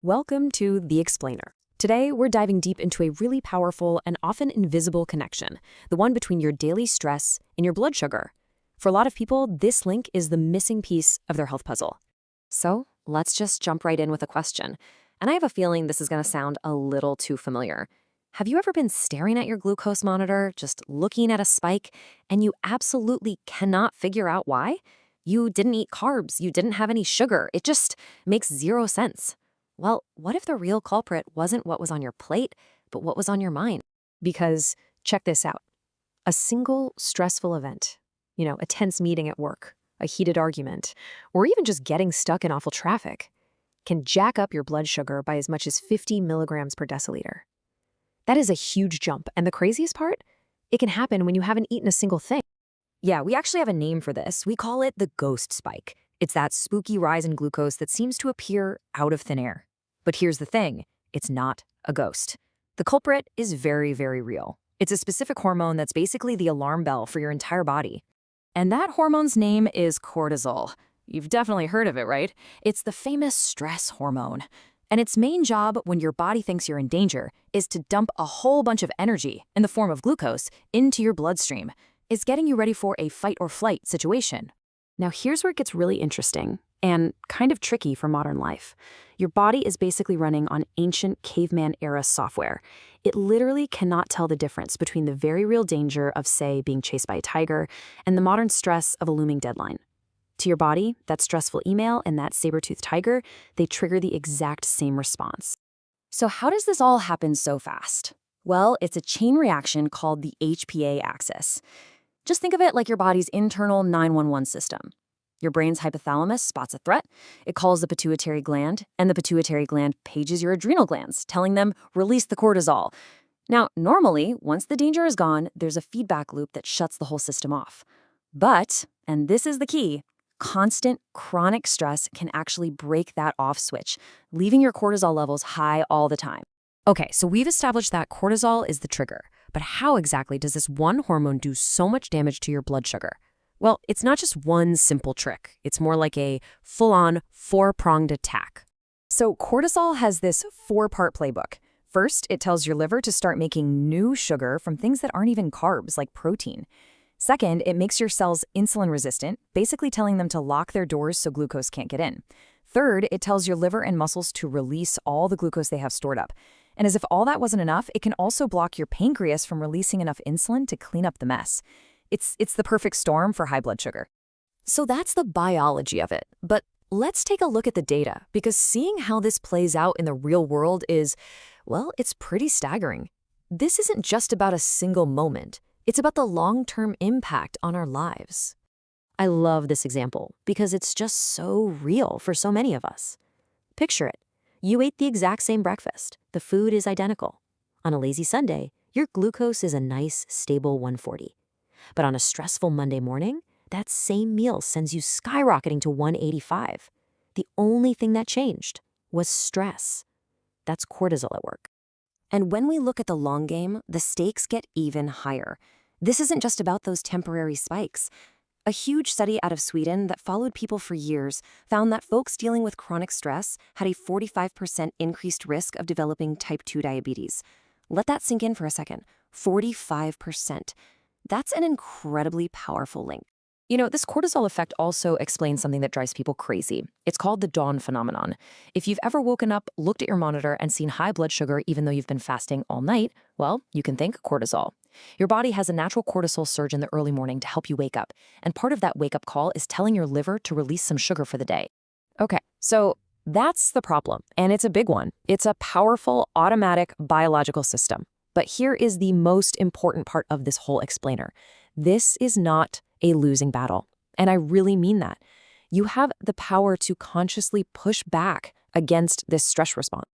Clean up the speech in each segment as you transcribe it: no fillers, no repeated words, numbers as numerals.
Welcome to The Explainer. Today, we're diving deep into a really powerful and often invisible connection, the one between your daily stress and your blood sugar. For a lot of people, this link is the missing piece of their health puzzle. So, let's just jump right in with a question. And I have a feeling this is going to sound a little too familiar. Have you ever been staring at your glucose monitor, just looking at a spike, and you absolutely cannot figure out why? You didn't eat carbs, you didn't have any sugar, it just makes zero sense. Well, what if the real culprit wasn't what was on your plate, but what was on your mind? Because check this out. A single stressful event, a tense meeting at work, a heated argument, or even just getting stuck in awful traffic, can jack up your blood sugar by as much as 50 milligrams per deciliter. That is a huge jump, and the craziest part? It can happen when you haven't eaten a single thing. Yeah, we actually have a name for this. We call it the ghost spike. It's that spooky rise in glucose that seems to appear out of thin air. But here's the thing, it's not a ghost. The culprit is very, very real. It's a specific hormone that's basically the alarm bell for your entire body. And that hormone's name is cortisol. You've definitely heard of it, right? It's the famous stress hormone. And its main job when your body thinks you're in danger is to dump a whole bunch of energy in the form of glucose into your bloodstream. It's getting you ready for a fight or flight situation. Now here's where it gets really interesting and kind of tricky for modern life. Your body is basically running on ancient caveman-era software. It literally cannot tell the difference between the very real danger of, say, being chased by a tiger and the modern stress of a looming deadline. To your body, that stressful email and that saber-toothed tiger, they trigger the exact same response. So how does this all happen so fast? Well, it's a chain reaction called the HPA axis. Just think of it like your body's internal 911 system. Your brain's hypothalamus spots a threat, it calls the pituitary gland, and the pituitary gland pages your adrenal glands, telling them, release the cortisol. Now, normally, once the danger is gone, there's a feedback loop that shuts the whole system off. But, and this is the key, constant, chronic stress can actually break that off switch, leaving your cortisol levels high all the time. Okay, so we've established that cortisol is the trigger, but how exactly does this one hormone do so much damage to your blood sugar? Well, it's not just one simple trick. It's more like a full-on, four-pronged attack. So cortisol has this four-part playbook. First, it tells your liver to start making new sugar from things that aren't even carbs, like protein. Second, it makes your cells insulin-resistant, basically telling them to lock their doors so glucose can't get in. Third, it tells your liver and muscles to release all the glucose they have stored up. And as if all that wasn't enough, it can also block your pancreas from releasing enough insulin to clean up the mess. It's the perfect storm for high blood sugar. So that's the biology of it. But let's take a look at the data, because seeing how this plays out in the real world is, well, it's pretty staggering. This isn't just about a single moment. It's about the long-term impact on our lives. I love this example because it's just so real for so many of us. Picture it. You ate the exact same breakfast. The food is identical. On a lazy Sunday, your glucose is a nice, stable 140. But on a stressful Monday morning, that same meal sends you skyrocketing to 185. The only thing that changed was stress. That's cortisol at work. And when we look at the long game, the stakes get even higher. This isn't just about those temporary spikes. A huge study out of Sweden that followed people for years found that folks dealing with chronic stress had a 45% increased risk of developing type 2 diabetes. Let that sink in for a second. 45%. That's an incredibly powerful link. This cortisol effect also explains something that drives people crazy. It's called the dawn phenomenon. If you've ever woken up, looked at your monitor, and seen high blood sugar even though you've been fasting all night, well, you can thank cortisol. Your body has a natural cortisol surge in the early morning to help you wake up, and part of that wake-up call is telling your liver to release some sugar for the day. Okay, so that's the problem, and it's a big one. It's a powerful, automatic biological system. But here is the most important part of this whole explainer. This is not a losing battle. And I really mean that. You have the power to consciously push back against this stress response.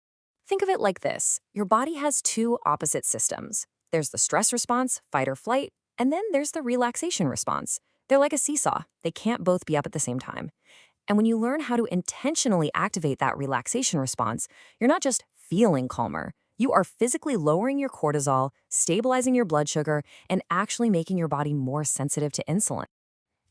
Think of it like this. Your body has two opposite systems. There's the stress response, fight or flight, and then there's the relaxation response. They're like a seesaw. They can't both be up at the same time. And when you learn how to intentionally activate that relaxation response, you're not just feeling calmer. You are physically lowering your cortisol, stabilizing your blood sugar, and actually making your body more sensitive to insulin.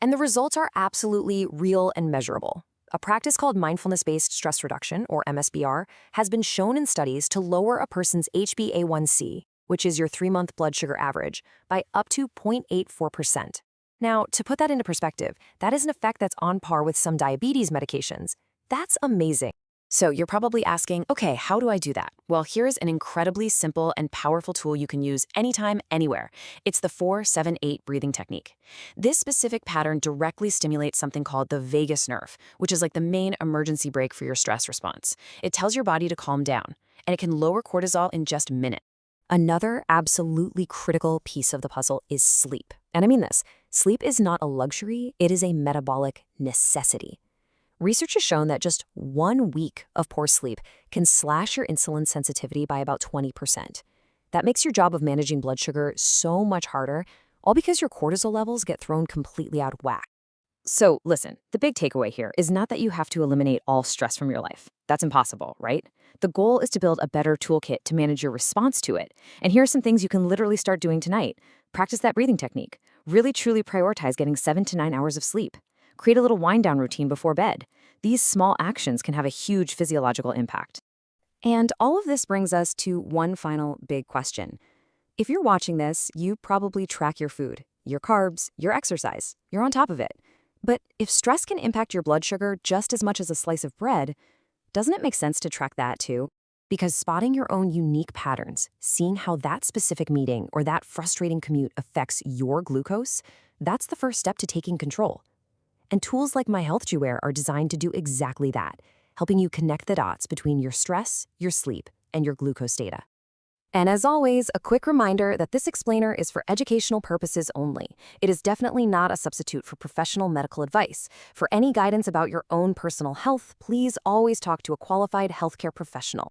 And the results are absolutely real and measurable. A practice called mindfulness-based stress reduction, or MSBR, has been shown in studies to lower a person's HbA1c, which is your 3-month blood sugar average, by up to 0.84%. Now, to put that into perspective, that is an effect that's on par with some diabetes medications. That's amazing. So you're probably asking, okay, how do I do that? Well, here's an incredibly simple and powerful tool you can use anytime, anywhere. It's the 4-7-8 breathing technique. This specific pattern directly stimulates something called the vagus nerve, which is like the main emergency brake for your stress response. It tells your body to calm down, and it can lower cortisol in just minutes. Another absolutely critical piece of the puzzle is sleep. And I mean this, sleep is not a luxury, it is a metabolic necessity. Research has shown that just 1 week of poor sleep can slash your insulin sensitivity by about 20%. That makes your job of managing blood sugar so much harder, all because your cortisol levels get thrown completely out of whack. So listen, the big takeaway here is not that you have to eliminate all stress from your life. That's impossible, right? The goal is to build a better toolkit to manage your response to it. And here are some things you can literally start doing tonight. Practice that breathing technique. Really truly prioritize getting 7 to 9 hours of sleep. Create a little wind-down routine before bed. These small actions can have a huge physiological impact. And all of this brings us to one final big question. If you're watching this, you probably track your food, your carbs, your exercise. You're on top of it. But if stress can impact your blood sugar just as much as a slice of bread, doesn't it make sense to track that too? Because spotting your own unique patterns, seeing how that specific meeting or that frustrating commute affects your glucose, that's the first step to taking control. And tools like my Health Gheware are designed to do exactly that, helping you connect the dots between your stress, your sleep, and your glucose data. And as always, a quick reminder that this explainer is for educational purposes only. It is definitely not a substitute for professional medical advice. For any guidance about your own personal health, please always talk to a qualified healthcare professional.